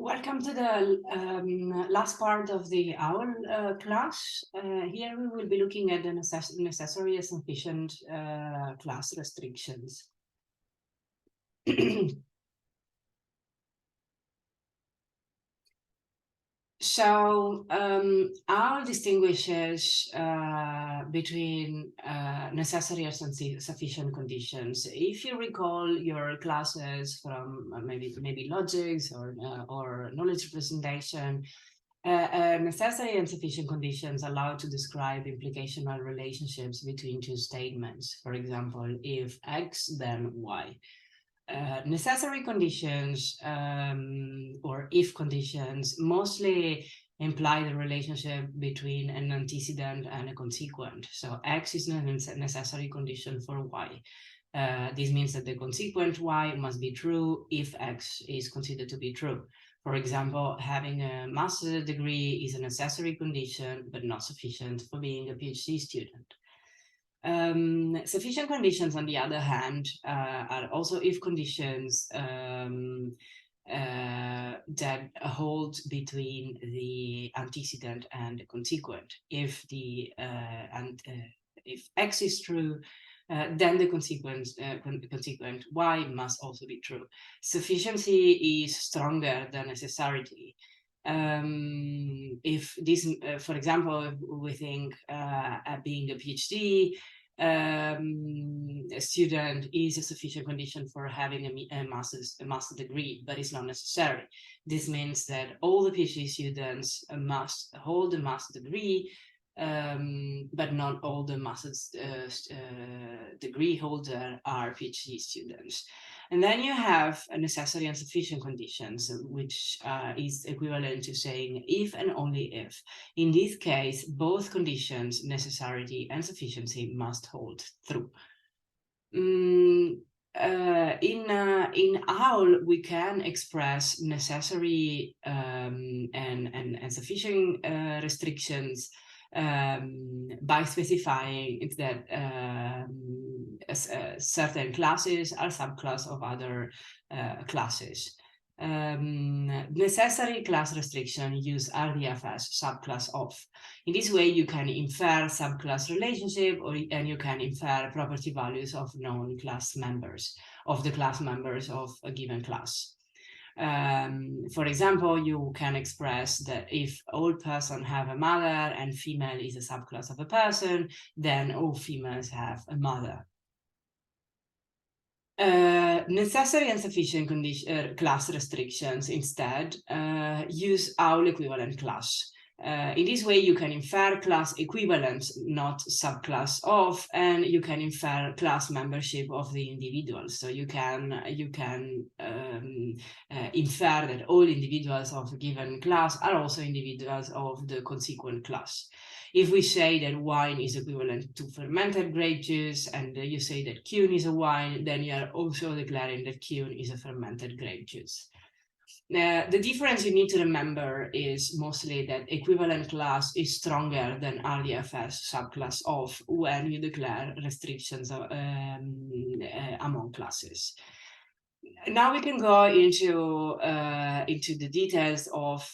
Welcome to the last part of the OWL class. Here we will be looking at the necessary and sufficient class restrictions. So OWL distinguishes between necessary and sufficient conditions. If you recall your classes from maybe logics or knowledge representation, necessary and sufficient conditions allow to describe implicational relationships between two statements. For example, if X, then Y. Necessary conditions or if conditions mostly imply the relationship between an antecedent and a consequent. So X is a necessary condition for Y. This means that the consequent Y must be true if X is considered to be true. For example, having a master's degree is a necessary condition, but not sufficient for being a PhD student. Sufficient conditions, on the other hand, are also if conditions that hold between the antecedent and the consequent. If if X is true, then the consequent Y must also be true. Sufficiency is stronger than necessarity. If this, for example, if we think being a PhD a student is a sufficient condition for having a master's degree, but it's not necessary. This means that all the PhD students must hold a master's degree, but not all the master's degree holder are PhD students. And then you have a necessary and sufficient conditions, which is equivalent to saying if and only if. In this case, both conditions, necessity and sufficiency, must hold true. In OWL, we can express necessary and sufficient restrictions by specifying that certain classes are subclass of other classes. Necessary class restriction use RDFS subclass of. In this way, you can infer subclass relationship, and you can infer property values of known class members, of the class members of a given class. For example, you can express that if all persons have a mother and female is a subclass of a person, then all females have a mother. Necessary and sufficient class restrictions instead use OWL equivalent class. In this way, you can infer class equivalent, not subclass of, and you can infer class membership of the individuals. So you can infer that all individuals of a given class are also individuals of the consequent class. If we say that wine is equivalent to fermented grape juice, and you say that Kuhn is a wine, then you are also declaring that Kuhn is a fermented grape juice. The difference you need to remember is mostly that equivalent class is stronger than RDFS subclass of when you declare restrictions among classes. Now we can go into the details of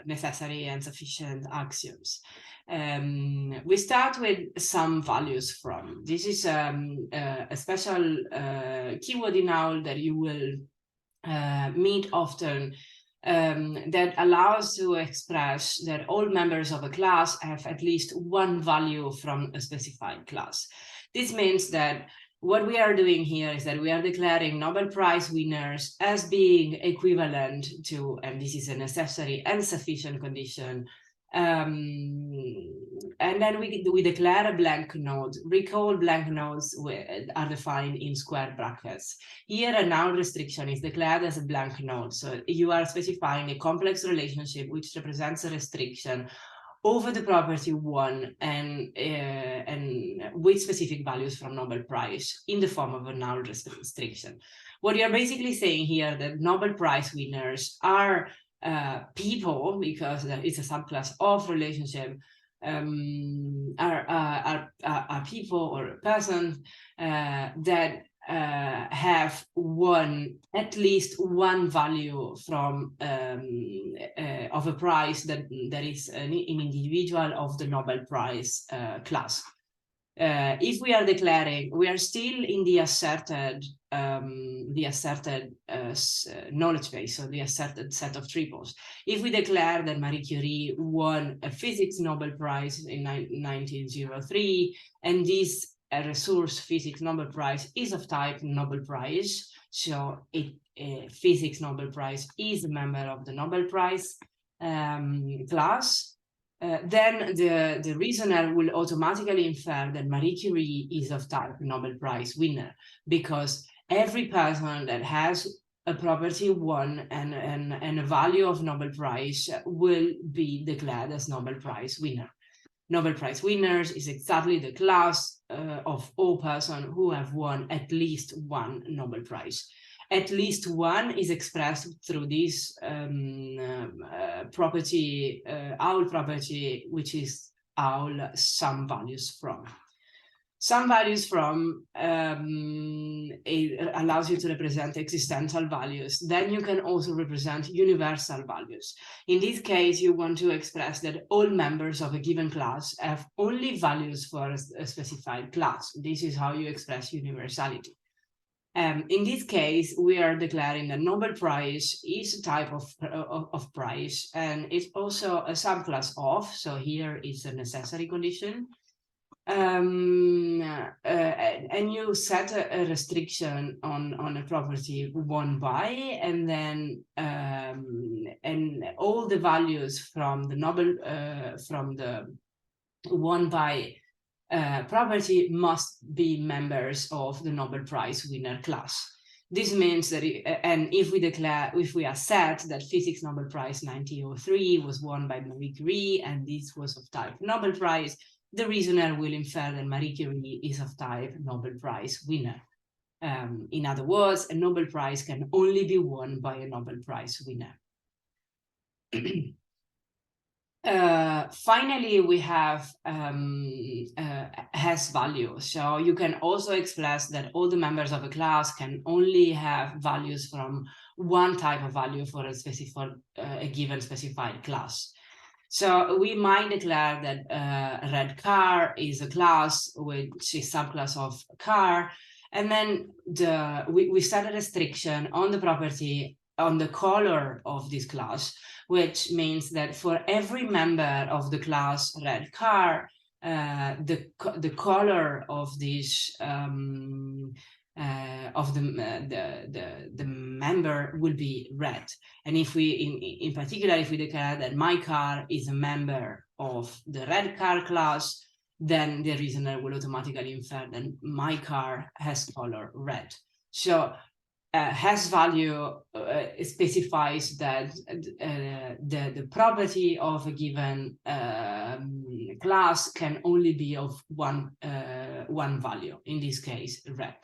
necessary and sufficient axioms. We start with some values from. This is a special keyword in OWL that you will meet often, that allows to express that all members of a class have at least one value from a specified class. This means that what we are doing here is that we are declaring Nobel Prize winners as being equivalent to, and this is a necessary and sufficient condition, and then we declare a blank node. Recall blank nodes are defined in square brackets. Here a noun restriction is declared as a blank node. So you are specifying a complex relationship which represents a restriction over the property 1 and with specific values from Nobel Prize in the form of a null restriction. What you're basically saying here that Nobel Prize winners are people, because it's a subclass of relationship, are people or persons that have at least one value from of a prize that is an individual of the Nobel Prize class. If we are declaring, we are still in the asserted knowledge base, so the asserted set of triples. If we declare that Marie Curie won a physics Nobel Prize in 1903, and this resource physics Nobel Prize is of type Nobel Prize, so physics Nobel Prize is a member of the Nobel Prize class, then the reasoner will automatically infer that Marie Curie is of type Nobel Prize winner, because every person that has a property won and a value of Nobel Prize will be declared as Nobel Prize winner. Nobel Prize winners is exactly the class of all persons who have won at least one Nobel Prize. At least one is expressed through this property, owl property, which is owl sum values from. Sum values from it allows you to represent existential values. Then you can also represent universal values. In this case, you want to express that all members of a given class have only values for a specified class. This is how you express universality. In this case, we are declaring that Nobel Prize is a type of prize, and it's also a subclass of, so here is a necessary condition. And you set a restriction on a property won by, and then and all the values from the Nobel from the won by property must be members of the Nobel Prize winner class. This means that, and if we assert that physics Nobel Prize 1903 was won by Marie Curie, and this was of type Nobel Prize, the reasoner will infer that Marie Curie is of type Nobel Prize winner. In other words, a Nobel Prize can only be won by a Nobel Prize winner. Finally, we have has value. So you can also express that all the members of a class can only have values from one type of value for a given specified class. So we might declare that red car is a class which is subclass of car, and then we set a restriction on the property on the color of this class, which means that for every member of the class red car, the color of this of the member will be red. And if we, in particular, if we declare that my car is a member of the red car class, then the reasoner will automatically infer that my car has color red. So has value specifies that the property of a given class can only be of one value, in this case red.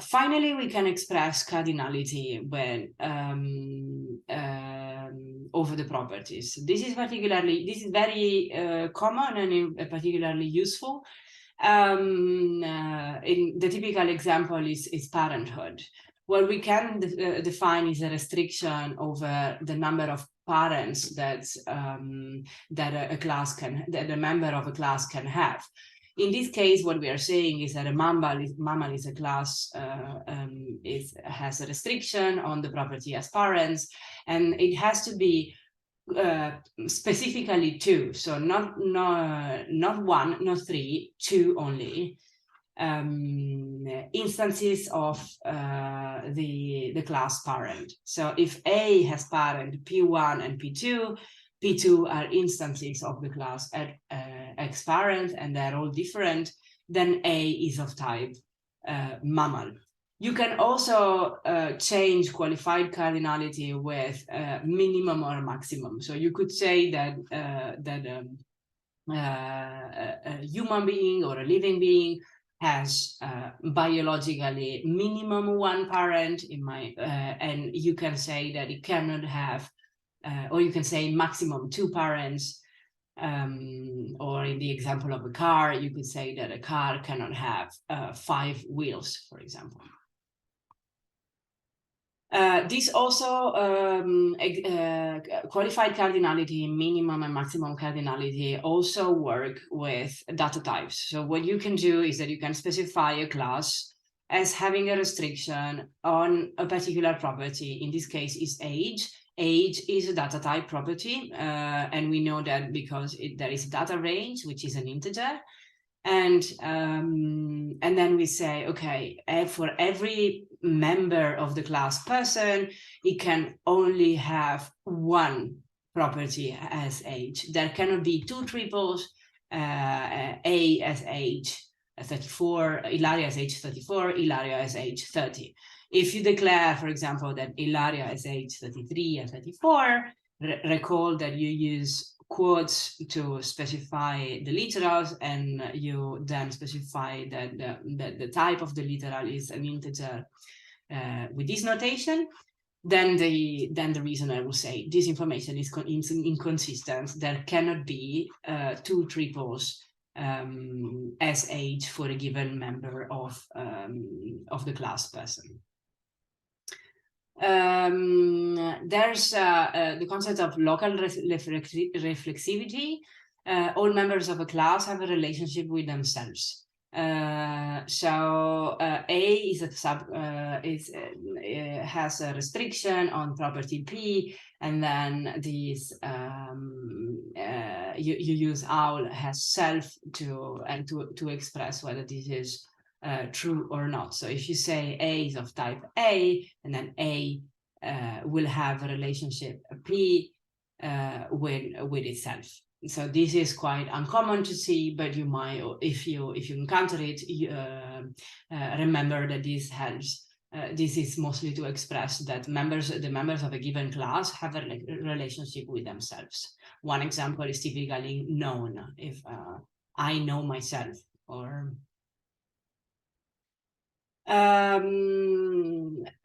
Finally, we can express cardinality when over the properties. This is very common and particularly useful. In the typical example is parenthood. What we can define is a restriction over the number of parents that a member of a class can have. In this case, what we are saying is that a mammal is a class, has a restriction on the property as parents, and it has to be specifically two, so not one, not three, two only instances of the class parent. So if A has parent P1 and P2, P2 are instances of the class X parent, and they're all different, then A is of type mammal. You can also change qualified cardinality with minimum or maximum. So you could say that a human being or a living being has biologically minimum one parent and you can say that it cannot have, or you can say maximum two parents. Or in the example of a car, you could say that a car cannot have 5 wheels, for example. This also qualified cardinality, minimum and maximum cardinality also work with data types. So what you can do is that you can specify a class as having a restriction on a particular property. In this case is age. Age is a data type property, and we know that because there is a data range, which is an integer. And then we say, okay, for every member of the class person, it can only have one property as age. There cannot be 2 triples, A as age 34, Ilaria as age 34, Ilaria as age 30. If you declare, for example, that Ilaria as age 33 and 34, recall that you use quotes to specify the literals, and you then specify that the type of the literal is an integer with this notation. Then the reasoner will say this information is inconsistent. There cannot be 2 triples as age for a given member of the class person. There's the concept of local reflexivity. All members of a class have a relationship with themselves. So A is a has a restriction on property P, and then this you use owl has self to express whether this is true or not. So if you say A is of type A, and then A will have a relationship P with itself. So this is quite uncommon to see, but you might, if you encounter it, remember that this helps. This is mostly to express that the members of a given class have a relationship with themselves. One example is typically known. If I know myself, or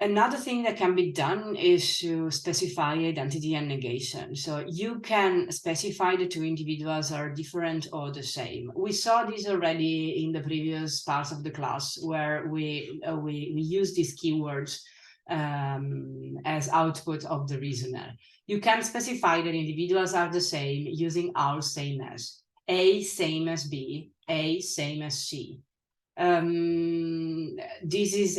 another thing that can be done is to specify identity and negation. So you can specify the 2 individuals are different or the same. We saw this already in the previous parts of the class, where we use these keywords as output of the reasoner. You can specify that individuals are the same using our same as. A same as B, A same as C. This is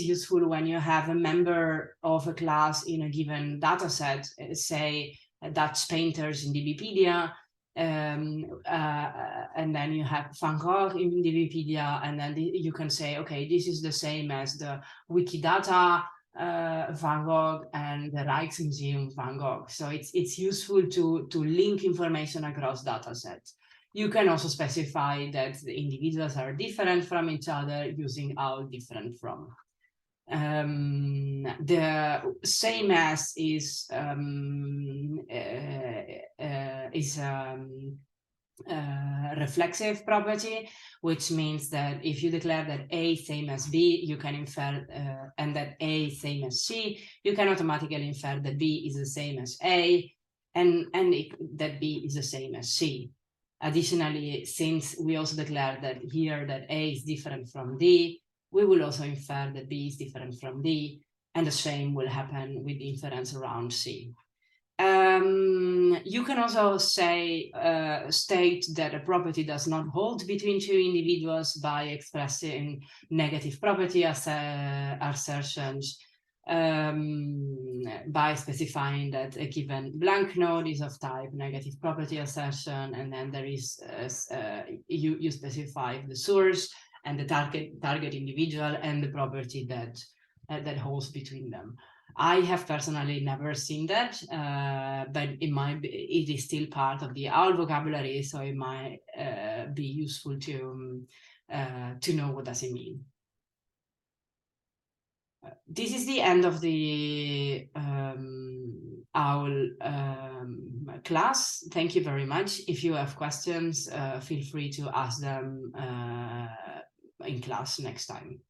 useful when you have a member of a class in a given data set, say Dutch painters in DBpedia, and then you have Van Gogh in DBpedia, and then you can say, okay, this is the same as the Wikidata Van Gogh and the Rijksmuseum Van Gogh. So it's useful to link information across data sets. You can also specify that the individuals are different from each other using our different from. The same as is reflexive property, which means that if you declare that A same as B, you can infer, and that A same as C, you can automatically infer that B is the same as A, and that B is the same as C. Additionally, since we also declared that here that A is different from D, we will also infer that B is different from D, and the same will happen with the inference around C. You can also say, state that a property does not hold between 2 individuals by expressing negative property assertions, by specifying that a given blank node is of type negative property assertion, and then there is you specify the source and the target individual and the property that holds between them. I have personally never seen that, but it is still part of the OWL vocabulary, so it might be useful to know what does it mean. This is the end of the OWL class. Thank you very much. If you have questions, feel free to ask them in class next time.